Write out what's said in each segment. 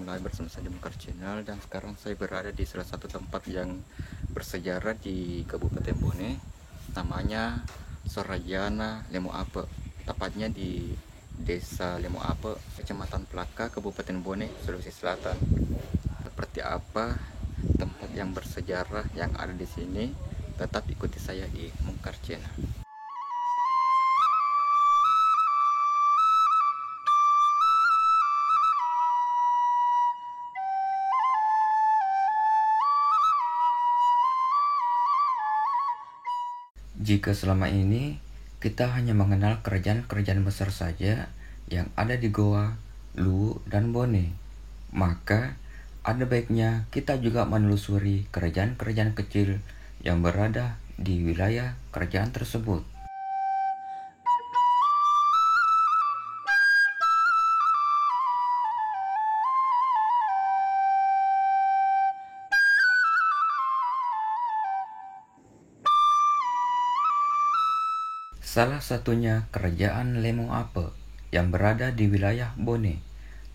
ketemu lagi bersama saya di Mekar Channel, dan sekarang saya berada di salah satu tempat yang bersejarah di Kabupaten Bone, namanya Sorajana Lemoape, tepatnya di Desa Lemoape, Kecamatan Plaka, Kabupaten Bone, Sulawesi Selatan. Seperti apa tempat yang bersejarah yang ada di sini? Tetap ikuti saya di Mekar Channel. Jika selama ini kita hanya mengenal kerajaan-kerajaan besar saja yang ada di Goa, Luwu, dan Bone, maka ada baiknya kita juga menelusuri kerajaan-kerajaan kecil yang berada di wilayah kerajaan tersebut. Salah satunya kerajaan Lemoape yang berada di wilayah Bone,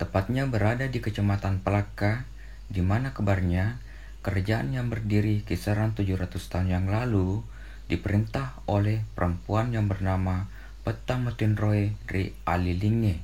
tepatnya berada di Kecamatan Plaka, di mana kabarnya kerajaan yang berdiri kisaran 700 tahun yang lalu diperintah oleh perempuan yang bernama Petametinroe Ri Alilinge.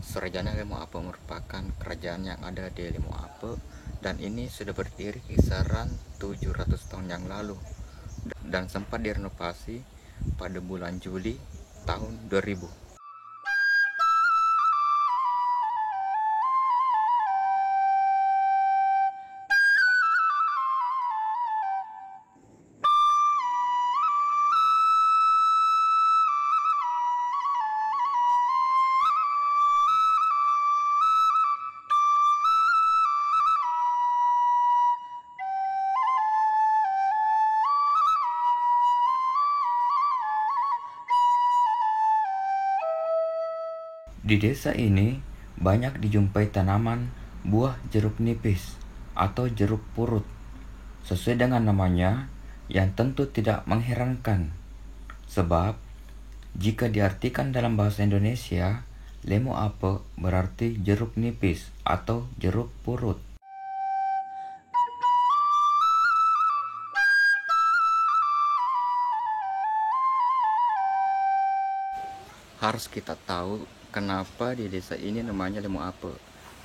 Sorajana Lemoape merupakan kerajaan yang ada di Lemoape, dan ini sudah berdiri kisaran 700 tahun yang lalu dan sempat direnovasi pada bulan Juli tahun 2000. Di desa ini banyak dijumpai tanaman buah jeruk nipis atau jeruk purut. Sesuai dengan namanya, yang tentu tidak mengherankan. Sebab jika diartikan dalam bahasa Indonesia, Lemoape berarti jeruk nipis atau jeruk purut. Harus kita tahu kenapa di desa ini namanya Lemoape.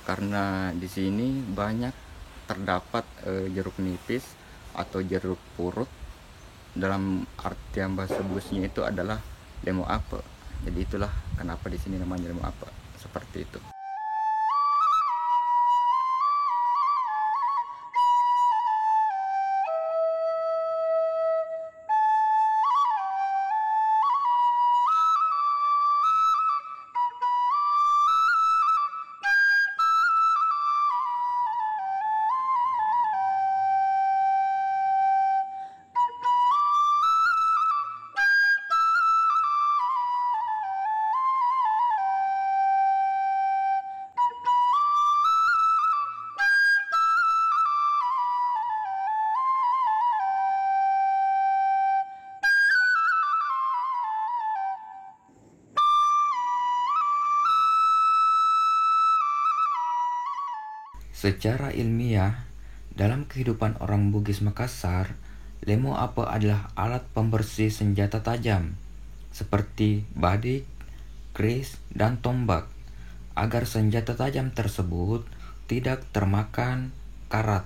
Karena di sini banyak terdapat jeruk nipis atau jeruk purut. Dalam artian bahasa Busnya itu adalah Lemoape. Jadi itulah kenapa di sini namanya Lemoape. Seperti itu. Secara ilmiah, dalam kehidupan orang Bugis Makassar, Lemoape adalah alat pembersih senjata tajam seperti badik, kris, dan tombak, agar senjata tajam tersebut tidak termakan karat.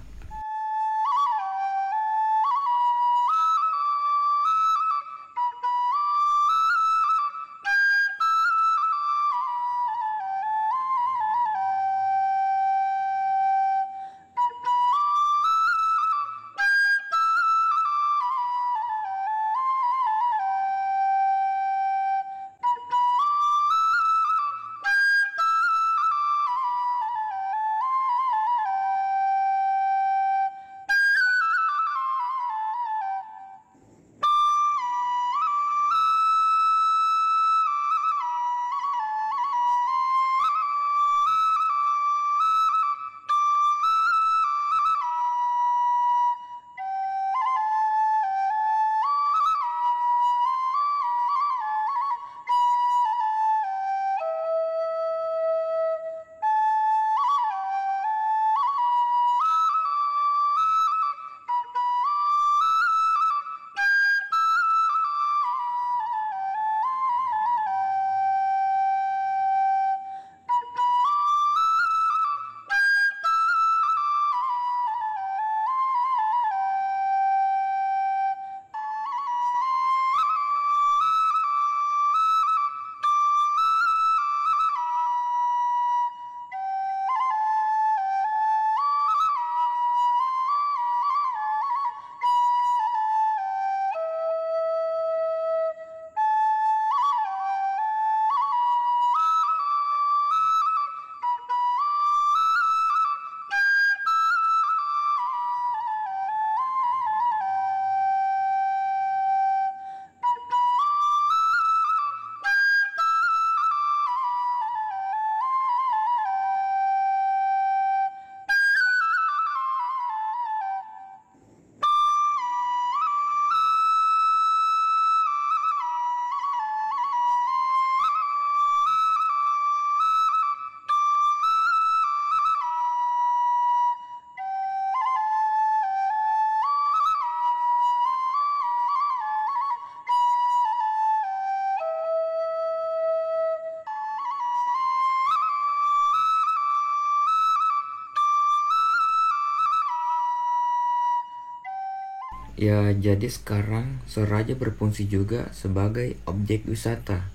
Ya, jadi sekarang Soraja berfungsi juga sebagai objek wisata.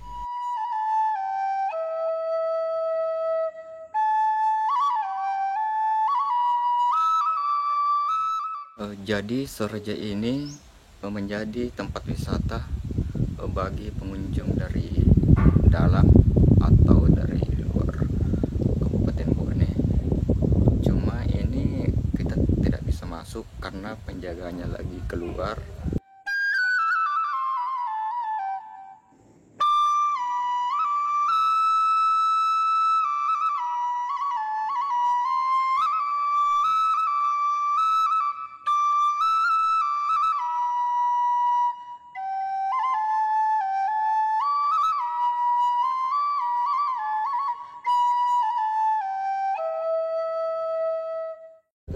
Jadi Soraja ini menjadi tempat wisata bagi pengunjung dari dalam atau dari luar Kabupaten Bone. Cuma ini kita tidak bisa masuk karena penjaganya lagi keluar.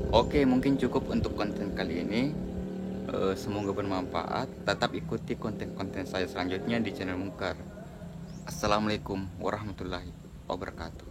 Oke, mungkin cukup untuk konten kali ini. Semoga bermanfaat. Tetap ikuti konten-konten saya selanjutnya di channel Mungkar. Assalamualaikum warahmatullahi wabarakatuh.